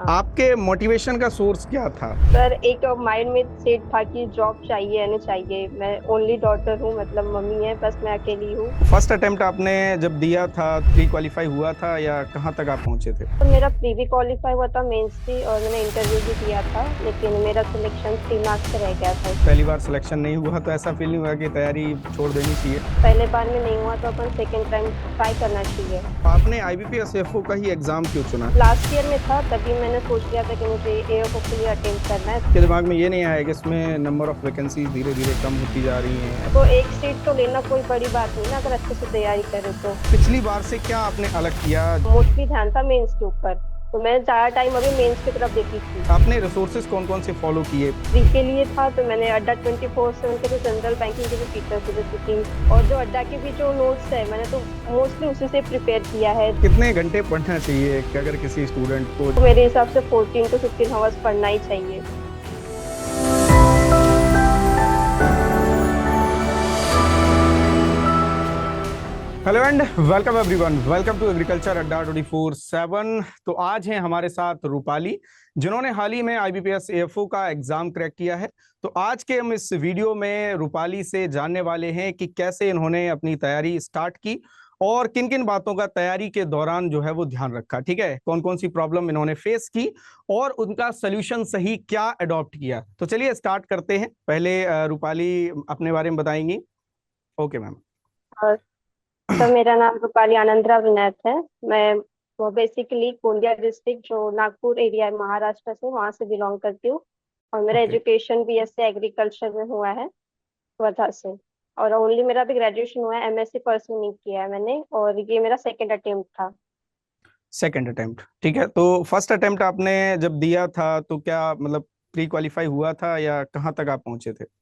आपके मोटिवेशन का सोर्स क्या था? सर एक माइंड में सेट था कि जॉब चाहिए या नहीं चाहिए। मैं ओनली डॉटर हूँ, मतलब मम्मी है, बस मैं अकेली हूँ। फर्स्ट अटेम्प्ट आपने जब दिया था, प्री क्वालिफाई हुआ था या कहाँ तक आप पहुंचे थे? तो मेरा प्री भी क्वालिफाई हुआ था मेंस से, और मैंने इंटरव्यू भी दिया था, लेकिन मेरा सिलेक्शन 3 मार्क्स से रह गया था उसमें। पहली बार सिलेक्शन नहीं हुआ तो ऐसा फील नहीं हुआ कि तैयारी छोड़ देनी चाहिए? पहले बार में नहीं हुआ तो अपन सेकेंड टाइम ट्राई करना चाहिए। आपने आईबीपीएस एफओ का ही एग्जाम क्यों चुना? लास्ट ईयर में था, तभी मैंने सोच लिया था कि मुझे एओ के लिए अटेम्प्ट करना है। के दिमाग में ये नहीं आया कि इसमें नंबर ऑफ वैकेंसीज धीरे धीरे कम होती जा रही हैं? तो एक सीट तो लेना कोई बड़ी बात नहीं ना, अगर अच्छे से तैयारी करे तो। पिछली बार से क्या आपने अलग किया? मोस्टली ध्यान था मेंस के ऊपर, तो मैं ज्यादा टाइम अभी मेंस की तरफ देती थी। आपने रिसोर्सेज कौन कौन से फॉलो किए? फ्री के लिए था तो मैंने अड्डा 24/7 के जो जनरल बैंकिंग के जो टीचर्स थे जैसे कि, और जो अड्डा के भी जो नोट्स है मैंने तो मोस्टली उसी से प्रिपेयर किया है। कितने घंटे पढ़ना चाहिए कि अगर किसी स्टूडेंट को? तो मेरे हिसाब से 14 to 15 आवर्स पढ़ना ही चाहिए। Hello and welcome everyone, welcome to agriculture Adda 24/7। तो आज हैं हमारे साथ रूपाली, जिन्होंने हाल ही में आईबीपीएस एएफओ का एग्जाम क्रैक किया है। तो आज के हम इस वीडियो में रूपाली से जानने वाले हैं कि कैसे इन्होंने अपनी तैयारी स्टार्ट की और किन किन बातों का तैयारी के दौरान जो है वो ध्यान रखा। ठीक है, कौन कौन सी प्रॉब्लम इन्होंने फेस की और उनका सोल्यूशन सही क्या अडॉप्ट किया। तो चलिए स्टार्ट करते हैं। पहले रूपाली अपने बारे में बताएंगी। Okay ma'am. और तो मेरा नाम रूपाली आनंदरा विनायक है। मैं वो बेसिकली गोंदिया डिस्ट्रिक्ट जो नागपुर एरिया है महाराष्ट्र से, वहां से बिलोंग करती हूँ। और मेरा ओके। एजुकेशन बीएससी एग्रीकल्चर में हुआ है, वर्धा से। और ओनली मेरा भी ग्रेजुएशन हुआ है, एमएससी परसों नहीं किया है मैंने, और ये मेरा सेकंड अटेम्प्ट था। सेकंड अटेम्प्ट, ठीक है। तो फर्स्ट अटेम्प्ट आपने जब दिया था तो क्या मतलब प्री क्वालिफाई हुआ था या कहाँ तक आप पहुंचे थे?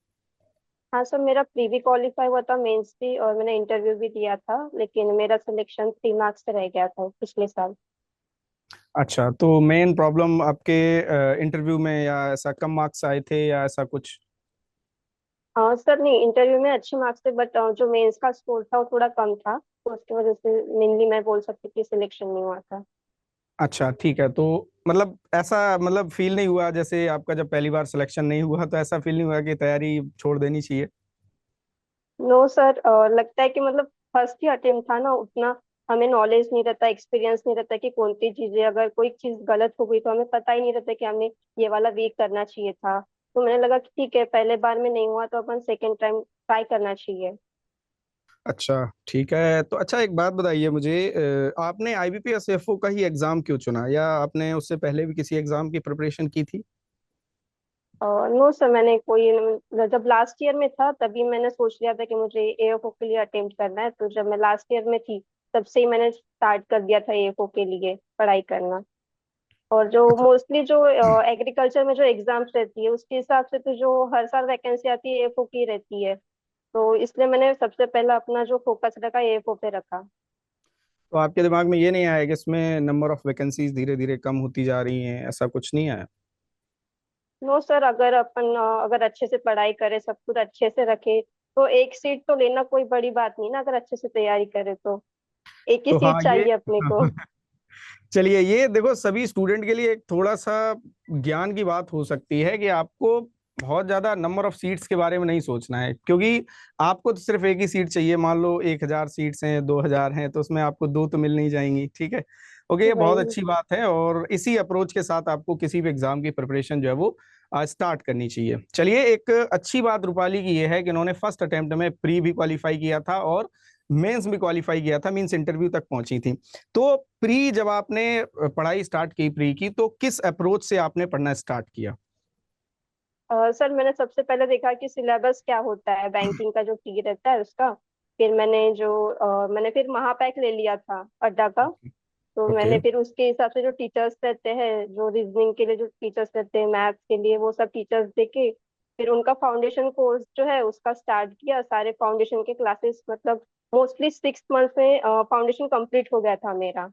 हाँ सर, मेरा प्री भी क्वालिफाई हुआ था मेंस भी, और मैंने इंटरव्यू भी दिया था, लेकिन मेरा सिलेक्शन 3 मार्क्स से रह गया था पिछले साल। अच्छा, तो मेन प्रॉब्लम आपके इंटरव्यू में या ऐसा कम मार्क्स आए थे या ऐसा कुछ? हाँ सर, नहीं इंटरव्यू में अच्छे मार्क्स थे, बट जो मेंस का स्कोर था वो थोड़ा कम था, तो उसकी वजह से मेनली मैं बोल सकती कि सिलेक्शन नहीं हुआ था। अच्छा ठीक है। तो मतलब ऐसा मतलब फील नहीं हुआ जैसे आपका जब पहली बार सिलेक्शन नहीं हुआ तो ऐसा फील नहीं हुआ कि तैयारी छोड़ देनी चाहिए? नो सर, लगता है कि मतलब फर्स्ट ही अटेम्प्ट था ना, उतना हमें नॉलेज नहीं रहता, एक्सपीरियंस नहीं रहता कि कौन सी चीजें, अगर कोई चीज गलत हो गई तो हमें पता ही नहीं रहता कि हमें ये वाला वे करना चाहिए था। तो मैंने लगा कि ठीक है, पहले बार में नहीं हुआ तो अपन सेकेंड टाइम ट्राई करना चाहिए। अच्छा ठीक है। तो अच्छा एक बात बताइए मुझे, आपने आईबीपीएस एफओ का ही एग्जाम क्यों चुना या आपने उससे पहले भी किसी एग्जाम की प्रिपरेशन की थी? नो सर, मैंने कोई, जब लास्ट ईयर में था तभी मैंने सोच लिया था कि मुझे एएफओ के लिए अटेम्प्ट करना है, तो जब मैं लास्ट ईयर में थी तब से ही मैंने स्टार्ट कर दिया था एएफओ के लिए पढ़ाई करना। और जो अच्छा। मोस्टली जो एग्रीकल्चर में जो एग्जाम्स रहती है उसके हिसाब से तो जो हर साल वैकेंसी आती है एएफओ की रहती है, तो इसलिए मैंने सबसे पहला अपना जो फोकस रखा एएफओ पे रखा। तो आपके दिमाग में ये नहीं आया कि इसमें नंबर ऑफ वैकेंसीज धीरे धीरे कम होती जा रही हैं, ऐसा कुछ नहीं आया? नो सर, अगर अपन अगर अच्छे से पढ़ाई करे, सब कुछ अच्छे से रखे, तो एक सीट तो लेना कोई बड़ी बात नहीं ना, अगर अच्छे से तैयारी करे तो। एक ही तो सीट हाँ ये चाहिए अपने को। चलिए ये देखो, सभी स्टूडेंट के लिए एक थोड़ा सा ज्ञान की बात हो सकती है कि आपको बहुत ज्यादा नंबर ऑफ सीट्स के बारे में नहीं सोचना है, क्योंकि आपको तो सिर्फ एक ही सीट चाहिए। मान लो 1,000 सीट्स हैं, 2,000 हैं, तो उसमें आपको दो तो मिल नहीं जाएंगी। ठीक है, ओके, ये बहुत वही। अच्छी बात है और इसी अप्रोच के साथ आपको किसी भी एग्जाम की प्रिपरेशन जो है वो स्टार्ट करनी चाहिए। चलिए, एक अच्छी बात रूपाली की ये है कि इन्होंने फर्स्ट अटेम्प्ट में प्री भी क्वालिफाई किया था और मेंस भी क्वालिफाई किया था, मींस इंटरव्यू तक पहुंची थी। तो प्री जब आपने पढ़ाई स्टार्ट की प्री की, तो किस अप्रोच से आपने पढ़ना स्टार्ट किया? सर, मैंने सबसे पहले देखा कि सिलेबस क्या होता है बैंकिंग का, जो टी रहता है उसका। फिर मैंने फिर महापैक ले लिया था अड्डा का। तो ओके। मैंने फिर उसके हिसाब से जो टीचर्स रहते हैं, जो रीजनिंग के लिए जो टीचर्स रहते हैं, मैथ्स के लिए, वो सब टीचर्स देखे। फिर उनका फाउंडेशन कोर्स जो है उसका स्टार्ट किया, सारे फाउंडेशन के क्लासेस, मतलब मोस्टली 6 मंथ में फाउंडेशन कंप्लीट हो गया था मेरा।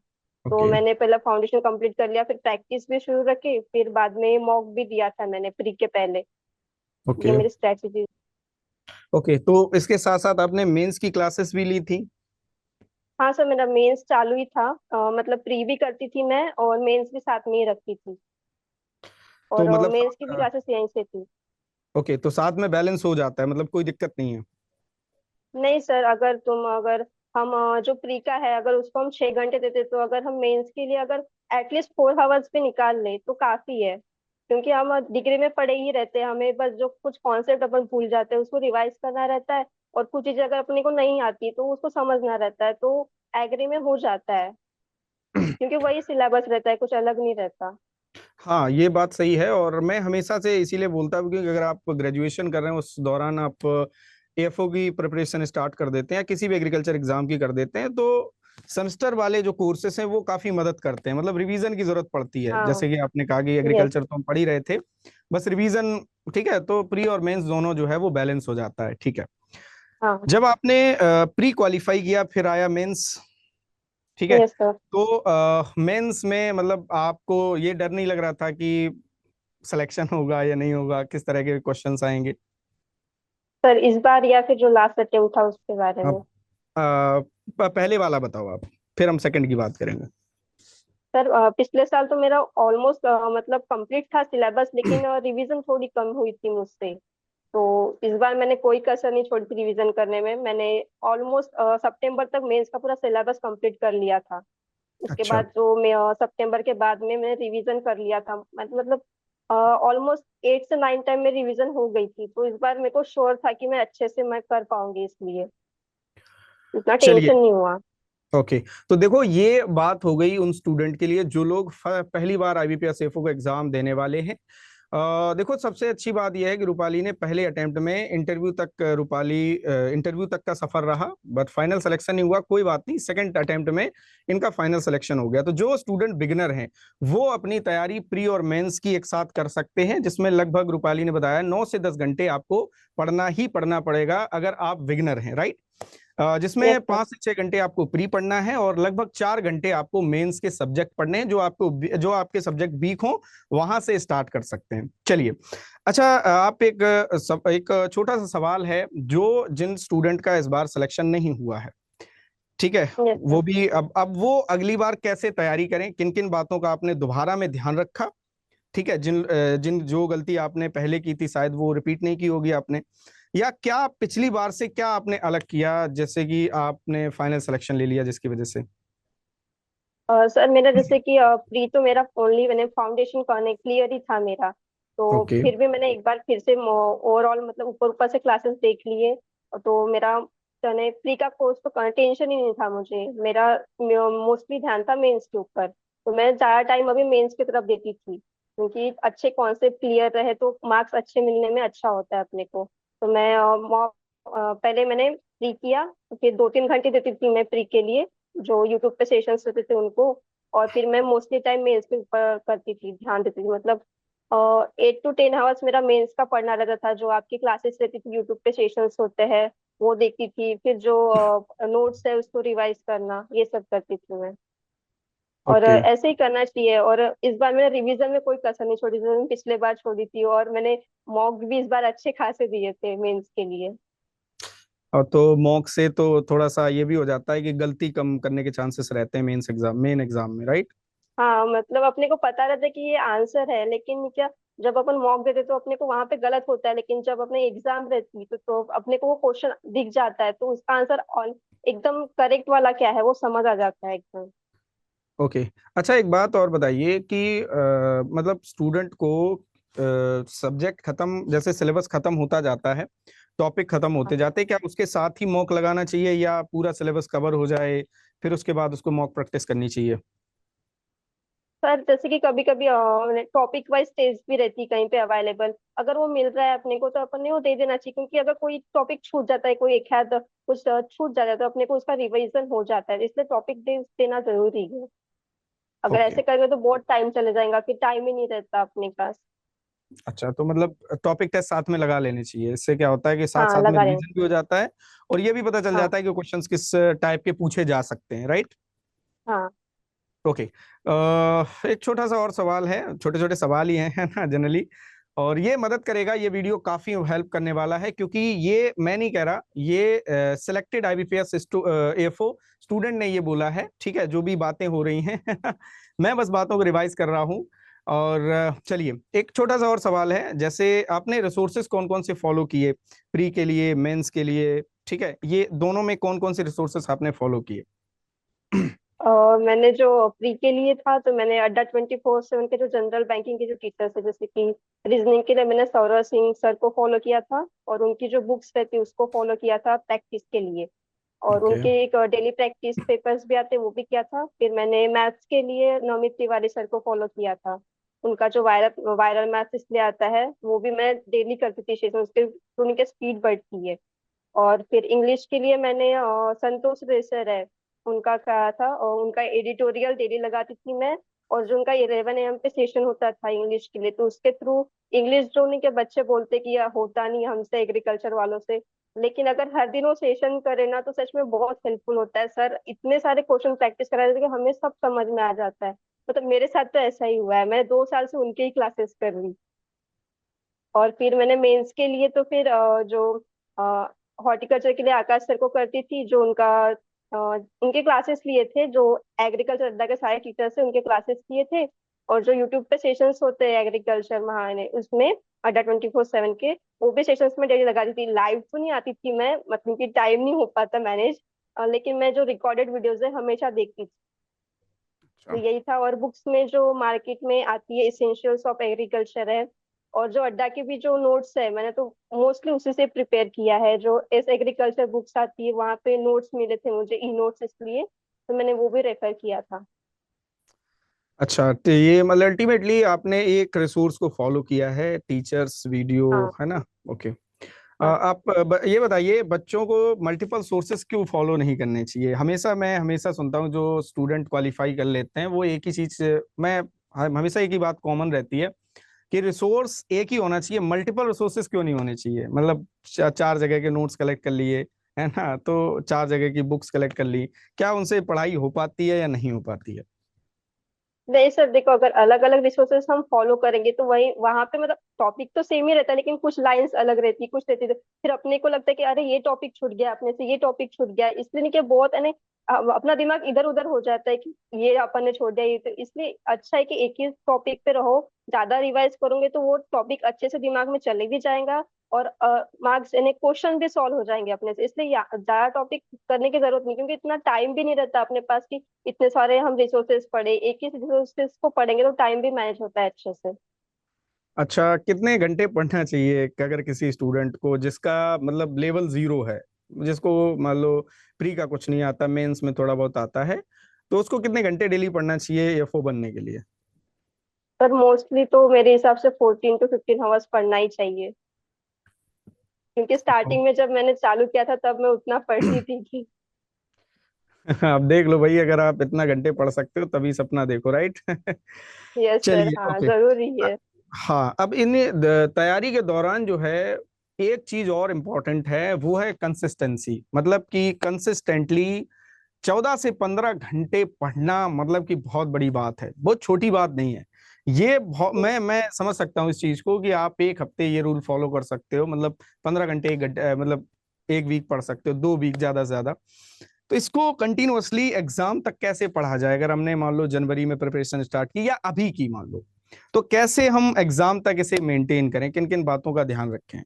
तो ओके। मैंने पहले फाउंडेशन कंप्लीट कर लिया, फिर प्रैक्टिस भी शुरू रखी, फिर बाद में मॉक भी दिया था मैंने प्री के पहले। ये ओके। मेरी स्ट्रेटेजी। ओके, तो इसके साथ साथ आपने मेंस की क्लासेस भी ली थी? हाँ सर, मेरा मेंस चालू ही था, मतलब प्री भी करती थी मैं और मेंस भी साथ में ही रखती थी। तो और मतलब मेंस की भी क्लासेस यहीं से थी। ओके, तो साथ में बैलेंस हो जाता है, मतलब कोई दिक्कत नहीं है। नहीं सर, अगर हम जो प्री का है अगर उसको हम 6 घंटे देते तो अगर हम मेंस के लिए अगर एटलीस्ट 4 आवर्स भी निकाल ले तो काफी है। क्योंकि हम डिग्री में पढ़े ही रहते हैं, हमें बस जो कुछ कॉन्सेप्ट अपन भूल जाते हैं उसको रिवाइज करना रहता है। और कुछ चीजें अगर अपने को नहीं आती तो उसको समझना रहता है, तो एग्री में हो जाता है। क्योंकि वही सिलेबस रहता है, कुछ अलग नहीं रहता। हाँ, ये बात सही है, और मैं हमेशा से इसीलिए बोलता हूँ क्योंकि अगर आप ग्रेजुएशन कर रहे हैं उस दौरान आप एएफओ की प्रिपरेशन स्टार्ट कर देते हैं या किसी भी एग्रीकल्चर एग्जाम की कर देते हैं, तो सेमेस्टर वाले जो कोर्सेस हैं वो काफी मदद करते हैं, मतलब रिवीजन की जरूरत पड़ती है। हाँ। जैसे कि आपने कहा कि यस। एग्रीकल्चर तो हम पढ़ ही रहे थे, बस रिवीजन। ठीक है, तो प्री और मेंस दोनों जो है वो बैलेंस हो जाता है। ठीक है, हाँ। जब आपने प्री क्वालिफाई किया फिर आया मेंस, ठीक है, यस सर। तो मेंस में मतलब आपको ये डर नहीं लग रहा था कि सिलेक्शन होगा या नहीं होगा, किस तरह के क्वेश्चंस आएंगे? सर इस बार या फिर जो लास्ट अटेम्प्ट था उसके बारे में? आप पहले वाला बताओ आप, फिर हम सेकंड की बात करेंगे। सर पिछले साल तो मेरा ऑलमोस्ट मतलब कंप्लीट था सिलेबस, लेकिन रिवीजन थोड़ी कम हुई थी मुझसे। तो इस बार मैंने कोई कसर नहीं छोड़ी थी रिवीजन करने में। मैंने ऑलमोस्ट सितंबर तक मेंस का पूरा सिलेबस कंप्लीट कर लिया था। उसके अच्छा, बाद जो मैं सितंबर के बाद में मैंने रिवीजन कर लिया था, मतलब ऑलमोस्ट 8 से 9 टाइम में रिवीजन हो गई थी। तो इस बार मेरे को श्योर था कि मैं अच्छे से मैं कर पाऊंगी, इसलिए इतना चलिए, टेंशन नहीं हुआ। ओके। तो देखो, ये बात हो गई उन स्टूडेंट के लिए जो लोग पहली बार आईबीपीएस एफओ का एग्जाम देने वाले हैं। देखो, सबसे अच्छी बात यह है कि रूपाली ने पहले अटेम्प्ट में इंटरव्यू तक, रूपाली इंटरव्यू तक का सफर रहा, बट फाइनल सिलेक्शन नहीं हुआ। कोई बात नहीं, सेकंड अटेम्प्ट में इनका फाइनल सिलेक्शन हो गया। तो जो स्टूडेंट बिगिनर हैं वो अपनी तैयारी प्री और मेंस की एक साथ कर सकते हैं, जिसमें लगभग रूपाली ने बताया 9 से 10 घंटे आपको पढ़ना ही पढ़ना पड़ेगा अगर आप बिगिनर हैं, राइट? यस जिसमें सर। 5 से 6 घंटे आपको प्री पढ़ना है और लगभग 4 घंटे आपको मेंस के सब्जेक्ट पढ़ने हैं, जो आपके सब्जेक्ट वीक हो वहां से स्टार्ट कर सकते हैं। चलिए, अच्छा, आप एक छोटा सा सवाल है, जो जिन स्टूडेंट का इस बार सिलेक्शन नहीं हुआ है, ठीक है, यस वो सर। भी अब वो अगली बार कैसे तैयारी करें, किन किन बातों का आपने दोबारा में ध्यान रखा? ठीक है, जिन जो गलती आपने पहले की थी शायद वो रिपीट नहीं की होगी आपने, या क्या पिछली बार से क्या आपने अलग किया, जैसे कि आपने फाइनल सिलेक्शन ले लिया जिसकी वजह से? सर मेरा जैसे कि प्री तो मेरा ओनली मैंने फाउंडेशन करने क्लियर ही था मेरा। तो ओके, फिर भी मैंने एक बार फिर से ओवरऑल मतलब ऊपर ऊपर से क्लासेस देख लिए। तो मेरा मैंने प्री का कोर्स तो टेंशन ही नहीं था मुझे। मेरा मोस्टली ध्यान था मेंस के ऊपर। तो मैं ज्यादा टाइम अभी मेंस की तरफ देती थी, क्योंकि अच्छे कॉन्सेप्ट क्लियर रहे तो मार्क्स अच्छे मिलने में अच्छा होता है अपने को। तो मैं पहले मैंने प्री किया, फिर 2-3 घंटे देती थी मैं प्री के लिए, जो यूट्यूब पे सेशंस होते थे उनको। और फिर मैं मोस्टली टाइम मेंस के ऊपर करती थी, ध्यान देती थी। मतलब 8 to 10 आवर्स मेरा मेंस का पढ़ना रहता था। जो आपकी क्लासेस रहती थी, यूट्यूब पे सेशंस होते हैं वो देखती थी, फिर जो नोट्स है उसको रिवाइज करना, ये सब करती थी मैं। और ओके। ऐसे ही करना चाहिए। और इस बार मैंने रिवीजन में कोई कसर नहीं छोड़ी, जैसे मैंने पिछले बार छोड़ी थी। और मैंने मॉक भी इस बार अच्छे खासे दिए थे मेंस के लिए। और तो मॉक से तो थोड़ा सा ये भी हो जाता है कि गलती कम करने के चांसेस रहते हैं मेन एग्जाम में, राइट? हाँ, मतलब अपने को पता रहता है कि ये आंसर है, लेकिन क्या, जब अपन मॉक देते तो अपने को वहां पे गलत होता है, लेकिन जब अपने एग्जाम रहती है तो अपने को वो क्वेश्चन दिख जाता है, तो उसका आंसर एकदम करेक्ट वाला क्या है वो समझ आ जाता है एकदम। ओके। अच्छा, एक बात और बताइए कि मतलब स्टूडेंट को सब्जेक्ट खत्म, जैसे सिलेबस खत्म होता जाता है, टॉपिक खत्म होते जाते हैं, क्या उसके साथ ही मॉक लगाना चाहिए या पूरा सिलेबस कवर हो जाए फिर उसके बाद उसको मॉक प्रैक्टिस करनी चाहिए? सर जैसे कि कभी कभी टॉपिक वाइज टेस्ट भी रहती है कहीं पे अवेलेबल, अगर वो मिल रहा है अपने को तो अपन ने वो दे देना चाहिए। क्योंकि अगर कोई टॉपिक छूट जाता है, कोई एक आध कुछ छूट जाता है, तो अपने को उसका रिवीजन हो जाता है, इसलिए टॉपिक देना जरूरी है। अगर ओके। ऐसे करेंगे तो बहुत टाइम चले जाएगा, फिर टाइम ही नहीं रहता अपने पास। अच्छा, तो मतलब टॉपिक टेस्ट साथ में लगा लेने चाहिए, इससे क्या होता है कि साथ हाँ, साथ में लगा रहे हैं। रिवीजन भी हो जाता है और ये भी पता चल हाँ। जाता है कि क्वेश्चंस किस टाइप के पूछे जा सकते हैं, राइट? हाँ। ओके। एक छोटा सा और सवाल है, छोटे छोटे सवाल ही हैं, है ना, जनरली, और ये मदद करेगा, ये वीडियो काफी हेल्प करने वाला है, क्योंकि ये मैं नहीं कह रहा, ये सिलेक्टेड आईबीपीएस एफओ स्टूडेंट ने ये बोला है, ठीक है, जो भी बातें हो रही हैं मैं बस बातों को रिवाइज कर रहा हूँ। और चलिए एक छोटा सा और सवाल है, जैसे आपने रिसोर्सेज कौन कौन से फॉलो किए प्री के लिए, मेंस के लिए, ठीक है, ये दोनों में कौन कौन से रिसोर्सेज आपने फॉलो किए? मैंने जो प्री के लिए था तो मैंने अड्डा 24/7 के जो जनरल बैंकिंग के जो टीचर्स है, जैसे कि रीजनिंग के लिए मैंने सौरभ सिंह सर को फॉलो किया था, और उनकी जो बुक्स रहती उसको फॉलो किया था प्रैक्टिस के लिए। और ओके। उनके एक डेली प्रैक्टिस पेपर्स भी आते वो भी किया था। फिर मैंने मैथ्स के लिए नवनीत तिवारी सर को फॉलो किया था। उनका जो वायरल वायरल मैथ्स इसलिए आता है वो भी मैं डेली करती थी सेशन, उसके थ्रू उनकी स्पीड बढ़ती है। और फिर इंग्लिश के लिए मैंने संतोष रे सर है, उनका कहा था, और उनका एडिटोरियल डेली लगाती थी मैं। और जो उनका 11 AM पे सेशन होता था इंग्लिश के लिए, तो उसके थ्रू इंग्लिश जो उनके बच्चे बोलते कि यह होता नहीं हमसे एग्रीकल्चर वालों से, लेकिन अगर हर दिन वो सेशन करे ना तो सच में बहुत हेल्पफुल होता है। सर इतने सारे क्वेश्चन प्रैक्टिस करा देते हैं कि हमें सब समझ में आ जाता है। मतलब मेरे साथ तो ऐसा ही हुआ है, मैंने 2 साल से उनके ही क्लासेस कर ली। और फिर मैंने मेंस के लिए तो फिर जो हॉर्टिकल्चर के लिए आकाश सर को करती थी, जो उनके क्लासेस लिए थे, जो एग्रीकल्चर अड्डा के सारे टीचर्स थे उनके क्लासेस लिए थे। और जो यूट्यूब पे सेशंस होते हैं एग्रीकल्चर महाने, उसमें अड्डा 24/7 के, वो भी सेशंस में डेली लगाती थी। लाइव तो नहीं आती थी मैं, मतलब कि टाइम नहीं हो पाता मैनेज, लेकिन मैं जो रिकॉर्डेड वीडियोज है हमेशा देखती थी। तो अच्छा। यही था। और बुक्स में जो मार्केट में आती है इसेंशियल्स ऑफ एग्रीकल्चर है, और जो अड्डा के भी जो नोट्स है मैंने तो मोस्टली उसी से प्रिपेयर किया है। जो एस एग्रीकल्चर बुक्स आती है वहाँ पे नोट्स मिले थे मुझे, ई नोट्स, इसलिए तो मैंने वो भी रेफर किया था। अच्छा, तो ये मतलब अल्टीमेटली आपने एक रिसोर्स को फॉलो किया है, टीचर्स वीडियो, हाँ। है ना? ओके। हाँ। आप ये बताइए, बच्चों को मल्टीपल सोर्सेस क्यों फॉलो नहीं करने चाहिए? मैं हमेशा सुनता हूँ जो स्टूडेंट क्वालिफाई कर लेते हैं वो एक ही चीज, मैं हमेशा एक ही बात कॉमन रहती है कि रिसोर्स एक ही होना चाहिए, मल्टीपल रिसोर्सेस क्यों नहीं होने चाहिए? मतलब चार जगह के नोट्स कलेक्ट कर लिए, है ना, तो चार जगह की बुक्स कलेक्ट कर ली, क्या उनसे पढ़ाई हो पाती है या नहीं हो पाती है? नहीं सर, देखो अगर अलग अलग रिसोर्सेस हम फॉलो करेंगे तो वही वहां पे मतलब टॉपिक तो सेम ही रहता है, लेकिन कुछ लाइंस अलग रहती है, कुछ रहती है, फिर अपने को लगता है कि अरे ये टॉपिक छूट गया अपने से, ये टॉपिक छूट गया, इसलिए नहीं कि बहुत है ना, अपना दिमाग इधर उधर हो जाता है कि ये अपन ने छोड़ दिया, ये तो इसलिए अच्छा है कि एक ही टॉपिक पे रहो। ज्यादा रिवाइज करोगे तो वो टॉपिक अच्छे से दिमाग में चले भी जाएगा, और मार्क्स यानी क्वेश्चन भी सॉल्व हो जाएंगे अपने से। इसलिए ज्यादा टॉपिक करने की जरूरत नहीं, क्योंकि इतना टाइम भी नहीं रहता अपने पास कि इतने सारे हम रिसोर्सेज पढ़े। एक ही रिसोर्सेज को पढ़ेंगे तो टाइम भी मैनेज होता है अच्छे से। अच्छा, कितने घंटे पढ़ना चाहिए अगर किसी स्टूडेंट को जिसका मतलब लेवल जीरो है, जिसको मान लो प्री का कुछ नहीं आता, मेंस में थोड़ा बहुत आता है, तो उसको कितने घंटे डेली पढ़ना चाहिए एफओ बनने के लिए? पर मोस्टली तो मेरे हिसाब से 14 to 15 आवर्स पढ़ना ही चाहिए, क्योंकि स्टार्टिंग में जब मैंने चालू किया था तब मैं उतना पढ़ती थी कि। अब देख लो भाई, अगर आप इतना घंटे पढ़ सकते हो तभी सपना देखो, राइट? यस सर, चलिए, हाँ ओके। जरूरी है। हाँ, अब इन तैयारी के दौरान जो है एक चीज और इम्पोर्टेंट है, वो है कंसिस्टेंसी। मतलब कि कंसिस्टेंटली 14 से 15 घंटे पढ़ना मतलब कि बहुत बड़ी बात है, बहुत छोटी बात नहीं है। मैं समझ सकता हूँ इस चीज को कि आप एक हफ्ते ये रूल फॉलो कर सकते हो, मतलब 15 घंटे एक घंटे मतलब एक वीक पढ़ सकते हो, 2 वीक ज्यादा से ज्यादा। तो इसको कंटिन्यूअसली एग्जाम तक कैसे पढ़ा जाए? अगर हमने मान लो जनवरी में प्रिपरेशन स्टार्ट की या अभी की मान लो, तो कैसे हम एग्जाम तक इसे मेंटेन करें, किन किन बातों का ध्यान रखें?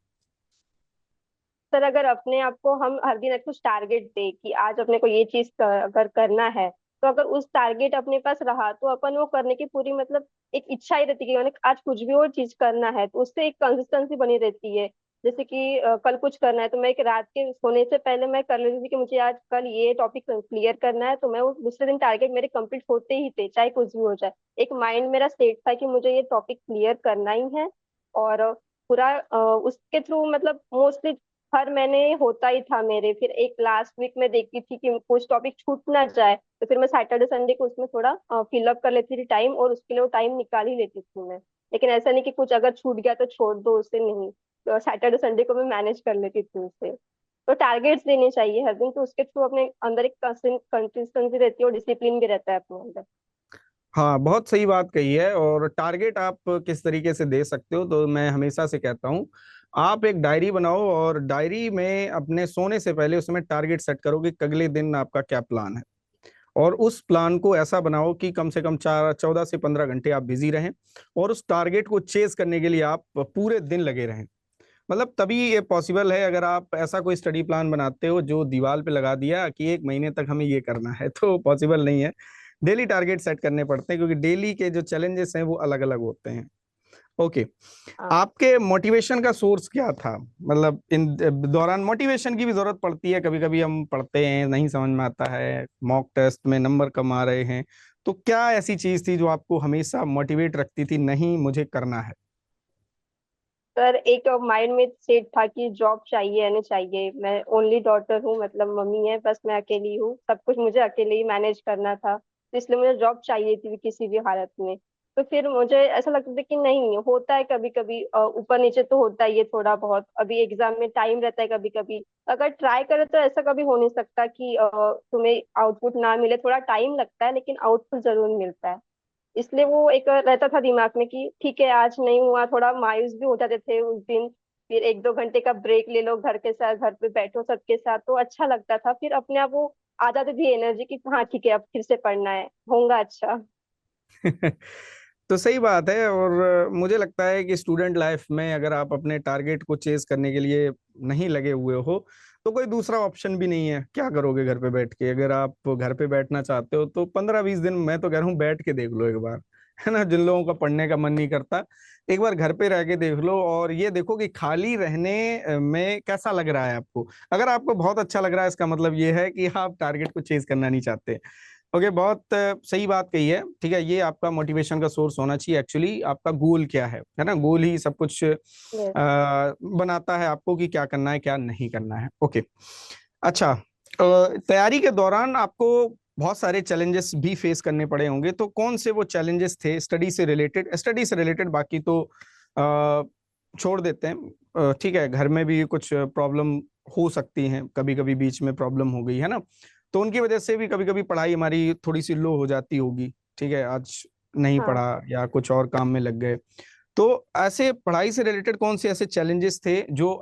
सर अगर अपने आप को हम हर दिन कुछ टारगेट दे कि आज अपने को ये चीज अगर करना है, तो अगर उस टारगेट अपने पास रहा तो अपन वो करने की पूरी मतलब एक इच्छा ही रहती है कि मैंने आज कुछ भी और चीज करना है, तो उससे एक कंसिस्टेंसी बनी रहती है। जैसे कि कल कुछ करना है तो मैं एक रात के सोने से पहले मैं कर लेती थी कि मुझे आज कल ये टॉपिक क्लियर करना है, तो मैं वो दूसरे दिन टारगेट मेरे कंप्लीट होते ही थे, चाहे कुछ भी हो जाए। एक माइंड मेरा सेट था कि मुझे ये टॉपिक क्लियर करना ही है। और पूरा उसके थ्रू मतलब मोस्टली हर महीने होता ही था मेरे। फिर एक लास्ट वीक में देखती थी कि कुछ टॉपिक छूट ना जाए, तो फिर मैं सैटरडे संडे को उसमें थोड़ा फिलअप कर लेती थी टाइम, और उसके लिए वो टाइम निकाल ही लेती थी मैं। लेकिन ऐसा नहीं कि कुछ अगर छूट गया तो छोड़ दो उसे, नहीं। तो सैटरडे संडे को मैं मैनेज कर लेती थी उसे। तो टारगेट्स देने चाहिए हर दिन, तो उसके थ्रू अपने अंदर एक कंसिस्टेंसी रहती है और डिसिप्लिन भी रहता है अपने अंदर। हाँ, बहुत सही बात कही है। और टारगेट आप किस तरीके से दे सकते हो, तो मैं हमेशा से कहता हूँ आप एक डायरी बनाओ और डायरी में अपने सोने से पहले उसमें टारगेट सेट करो कि अगले दिन आपका क्या प्लान है। और उस प्लान को ऐसा बनाओ कि कम से कम 14 से 15 घंटे आप बिजी रहें और उस टारगेट को चेस करने के लिए आप पूरे दिन लगे रहें। मतलब तभी ये पॉसिबल है। अगर आप ऐसा कोई स्टडी प्लान बनाते हो जो दीवार पे लगा दिया कि 1 महीने तक हमें ये करना है, तो पॉसिबल नहीं है। डेली टारगेट सेट करने पड़ते हैं क्योंकि डेली के जो चैलेंजेस हैं वो अलग अलग होते हैं। ओके। हाँ आपके मोटिवेशन का सोर्स क्या था? मतलब इन दौरान मोटिवेशन की भी जरूरत पड़ती है, कभी कभी हम पढ़ते हैं नहीं समझ में आता है, मॉक टेस्ट में नंबर कम आ रहे हैं, तो क्या ऐसी चीज थी जो आपको हमेशा मोटिवेट रखती थी, नहीं मुझे करना है? सर, एक माइंड में सेट था कि जॉब चाहिए यानी चाहिए। मैं ओनली डॉटर हूँ, मतलब मम्मी है बस, मैं अकेली हूँ, सब कुछ मुझे अकेले ही मैनेज करना था, तो इसलिए मुझे जॉब चाहिए थी किसी भी हालत में। तो फिर मुझे ऐसा लगता था कि नहीं, होता है कभी कभी ऊपर नीचे तो होता ही है थोड़ा बहुत, अभी एग्जाम में टाइम रहता है कभी कभी, अगर ट्राई करे तो ऐसा कभी हो नहीं सकता कि तुम्हें आउटपुट ना मिले, थोड़ा टाइम लगता है लेकिन आउटपुट जरूर मिलता है। इसलिए वो एक रहता था दिमाग में कि ठीक है आज नहीं हुआ, थोड़ा मायूस भी हो जाते थे उस दिन। फिर 1-2 घंटे का ब्रेक ले लो, घर के साथ घर पे बैठो सबके साथ, तो अच्छा लगता था, फिर अपने आप वो आ जाती थी एनर्जी कि हाँ ठीक है अब फिर से पढ़ना है, होगा अच्छा। तो सही बात है। और मुझे लगता है कि स्टूडेंट लाइफ में अगर आप अपने टारगेट को चेस करने के लिए नहीं लगे हुए हो तो कोई दूसरा ऑप्शन भी नहीं है। क्या करोगे घर पे बैठ के? अगर आप घर पे बैठना चाहते हो तो 15-20 दिन, मैं तो कह रहा हूँ, बैठ के देख लो एक बार, है ना। जिन लोगों का पढ़ने का मन नहीं करता, एक बार घर पे रह के देख लो और ये देखो कि खाली रहने में कैसा लग रहा है आपको। अगर आपको बहुत अच्छा लग रहा है, इसका मतलब ये है कि आप टारगेट को चेस करना नहीं चाहते। ओके, बहुत सही बात कही है। ठीक है, ये आपका मोटिवेशन का सोर्स होना चाहिए। एक्चुअली आपका गोल क्या है ना, गोल ही सब कुछ यस। बनाता है आपको कि क्या करना है क्या नहीं करना है। ओके। अच्छा, तैयारी के दौरान आपको बहुत सारे चैलेंजेस भी फेस करने पड़े होंगे, तो कौन से वो चैलेंजेस थे स्टडी से रिलेटेड? स्टडी से रिलेटेड बाकी तो अ, छोड़ देते हैं। ठीक है, घर में भी कुछ प्रॉब्लम हो सकती हैं, कभी कभी बीच में प्रॉब्लम हो गई है ना, तो उनकी वजह से भी कभी कभी पढ़ाई हमारी थोड़ी सी लो हो जाती होगी। ठीक है, आज नहीं हाँ पढ़ा या कुछ और काम में लग गए, तो ऐसे पढ़ाई से रिलेटेड कौन से ऐसे चैलेंजेस थे जो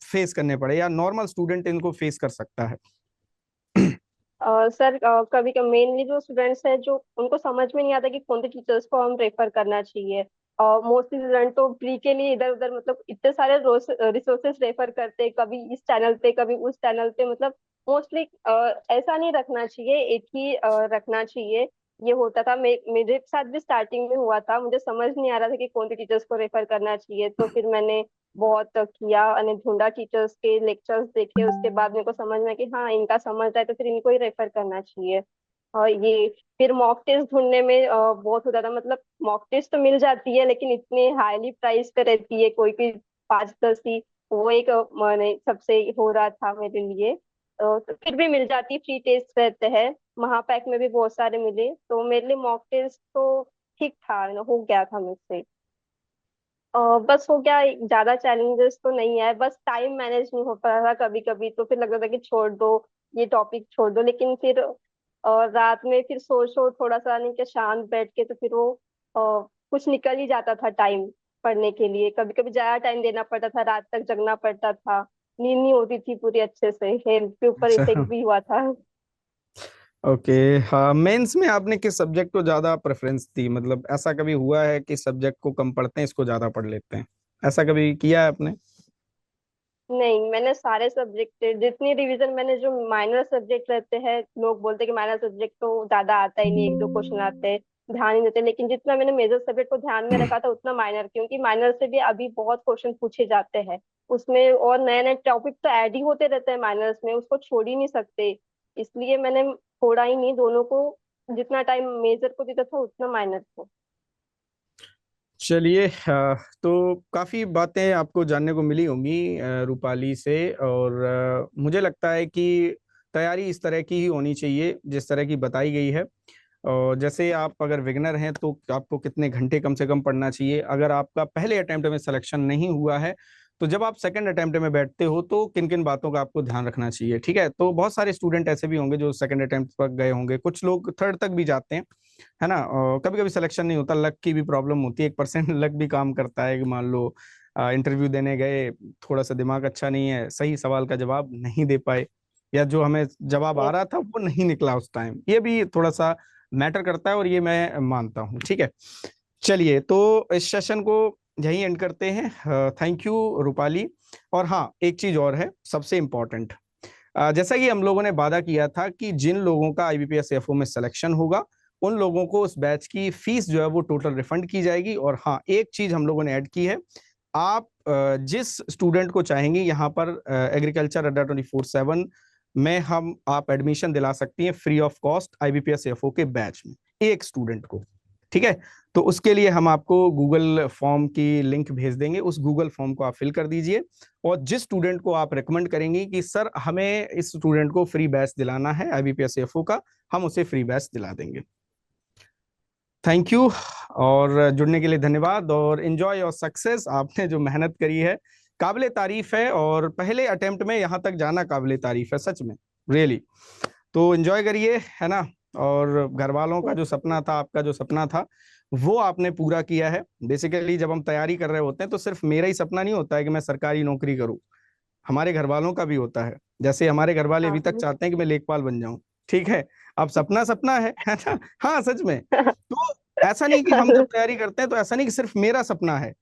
फेस करने पड़े या नॉर्मल स्टूडेंट इनको फेस कर सकता है? सर, कभी कभी मेनली जो स्टूडेंट्स हैं जो उनको समझ में नहीं आता कि कौन से टीचर्स को हम रेफर करना चाहिए। मोस्टली स्टूडेंट तो प्री के लिए इधर उधर, मतलब इतने सारे रिसोर्सेस रेफर करते हैं, कभी इस चैनल पे कभी उस चैनल पे, मतलब मोस्टली ऐसा नहीं रखना चाहिए, एक ही रखना चाहिए। ये होता था, मेरे साथ भी स्टार्टिंग में हुआ था, मुझे समझ नहीं आ रहा था कि कौन से टीचर्स को रेफर करना चाहिए, तो फिर मैंने बहुत किया, मैंने ढूंढा टीचर्स के लेक्चर्स देखे, उसके बाद मेरे को समझ में आया कि हाँ इनका समझ आए तो फिर इनको ही रेफर करना चाहिए। और ये फिर मॉक टेस्ट ढूंढने में बहुत होता था, मतलब मॉक टेस्ट तो मिल जाती है लेकिन इतने हाईली प्राइस पे रहती है, कोई कोई 5-10 ही, वो एक मैंने सबसे हो रहा था मेरे लिए। तो फिर भी मिल जाती, फ्री टेस्ट रहते हैं, महापैक में भी बहुत सारे मिले, तो मेरे लिए मॉक टेस्ट तो ठीक था, हो गया था मुझसे। बस हो गया, ज्यादा चैलेंजेस तो नहीं है, बस टाइम मैनेज नहीं हो पा रहा था कभी कभी, तो फिर लगता था कि छोड़ दो, ये टॉपिक छोड़ दो, लेकिन फिर रात में फिर सोचो थोड़ा सा, नहीं कि शांत बैठ के, तो फिर वो कुछ निकल ही जाता था टाइम पढ़ने के लिए। कभी कभी ज्यादा टाइम देना पड़ता था, रात तक जगना पड़ता था, नींद नहीं होती थी पूरी अच्छे से, हेल्थ के ऊपर अच्छा। इफेक्ट भी हुआ था। ओके। हाँ, मेंस में आपने किस सब्जेक्ट को ज्यादा प्रेफरेंस दी? मतलब ऐसा कभी हुआ है कि सब्जेक्ट को कम पढ़ते हैं, इसको ज्यादा पढ़ लेते हैं? ऐसा कभी किया है आपने? नहीं, मैंने सारे सब्जेक्ट जितनी रिवीजन मैंने, जो माइनर सब्जेक्ट रहते हैं, लोग बोलते हैं कि माइनर सब्जेक्ट तो ज्यादा आता ही नहीं, 1-2 क्वेश्चन आते हैं, ध्यान नहीं देते, लेकिन जितना मैंने मेजर सब्जेक्ट को ध्यान में रखा था उतना माइनर, क्योंकि माइनर से भी अभी बहुत क्वेश्चन पूछे जाते हैं उसमें, और नए नए टॉपिक तो ऐड ही होते रहते हैं माइनर्स में, उसको छोड़ ही नहीं सकते, इसलिए मैंने छोड़ा ही नहीं दोनों को, जितना टाइम मेजर को देता था उतना माइनर को। चलिए, तो काफी बातें आपको जानने को मिली होंगी रूपाली से। और मुझे लगता है कि तैयारी इस तरह की ही होनी चाहिए जिस तरह की बताई गई है। और जैसे आप अगर विगनर हैं तो आपको कितने घंटे कम से कम पढ़ना चाहिए। अगर आपका पहले अटेम्प्ट में सिलेक्शन नहीं हुआ है तो जब आप सेकंड अटेम्प्ट में बैठते हो तो किन किन बातों का आपको ध्यान रखना चाहिए। ठीक है, तो बहुत सारे स्टूडेंट ऐसे भी होंगे जो सेकंड अटेम्प्ट पर गए होंगे, कुछ लोग थर्ड तक भी जाते हैं, है ना। और कभी कभी सिलेक्शन नहीं होता, लक की भी प्रॉब्लम होती है, 1% लक भी काम करता है कि मान लो इंटरव्यू देने गए, थोड़ा सा दिमाग अच्छा नहीं है, सही सवाल का जवाब नहीं दे पाए, या जो हमें जवाब आ रहा था वो नहीं निकला उस टाइम, ये भी थोड़ा सा मैटर करता है और ये मैं मानता हूँ। ठीक है, चलिए तो इस सेशन को यहीं एंड करते हैं। Thank you Rupali. और हाँ, एक चीज और है सबसे इम्पोर्टेंट, जैसा कि हम लोगों ने वादा किया था कि जिन लोगों का आईबीपीएस एफओ में सिलेक्शन होगा उन लोगों को उस बैच की फीस जो है वो टोटल रिफंड की जाएगी। और हाँ, एक चीज हम लोगों ने ऐड की है, आप जिस स्टूडेंट को चाहेंगे यहाँ पर एग्रीकल्चर अड्डा 24/7 में हम आप एडमिशन दिला सकती हैं free of cost IBPS FO के बैच में, एक स्टूडेंट को। ठीक है, तो उसके लिए हम आपको गूगल फॉर्म की लिंक भेज देंगे, उस गूगल फॉर्म को आप फिल कर दीजिए और जिस स्टूडेंट को आप रेकमेंड करेंगे कि सर हमें इस स्टूडेंट को फ्री बैच दिलाना है आईबीपीएस एफओ का, हम उसे फ्री बैच दिला देंगे। थैंक यू और जुड़ने के लिए धन्यवाद और एंजॉय योर सक्सेस। आपने जो मेहनत करी है काबिले तारीफ है और पहले अटेम्प्ट में यहाँ तक जाना काबिले तारीफ है सच में, रियली। तो एंजॉय करिए, है ना। और घर वालों का जो सपना था, आपका जो सपना था वो आपने पूरा किया है। बेसिकली जब हम तैयारी कर रहे होते हैं तो सिर्फ मेरा ही सपना नहीं होता है कि मैं सरकारी नौकरी करूं, हमारे घर वालों का भी होता है। जैसे हमारे घर वाले अभी तक चाहते हैं कि मैं लेखपाल बन जाऊं। ठीक है, अब सपना सपना है ना। हाँ सच में। तो ऐसा नहीं कि हम जब तैयारी करते हैं तो ऐसा नहीं कि सिर्फ मेरा सपना है,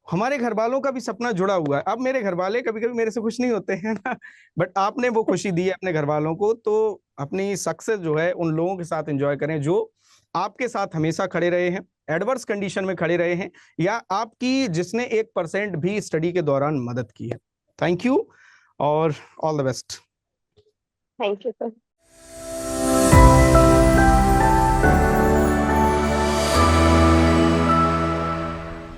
हमारे घर वालों का भी सपना जुड़ा हुआ है। अब मेरे घर वाले कभी कभी मेरे से खुश नहीं होते हैं ना, बट आपने वो खुशी दी है अपने घर वालों को, तो अपनी सक्सेस जो है उन लोगों के साथ एंजॉय करें जो आपके साथ हमेशा खड़े रहे हैं, एडवर्स कंडीशन में खड़े रहे हैं, या आपकी जिसने 1% भी स्टडी के दौरान मदद की है। थैंक यू और all the best. Thank you sir.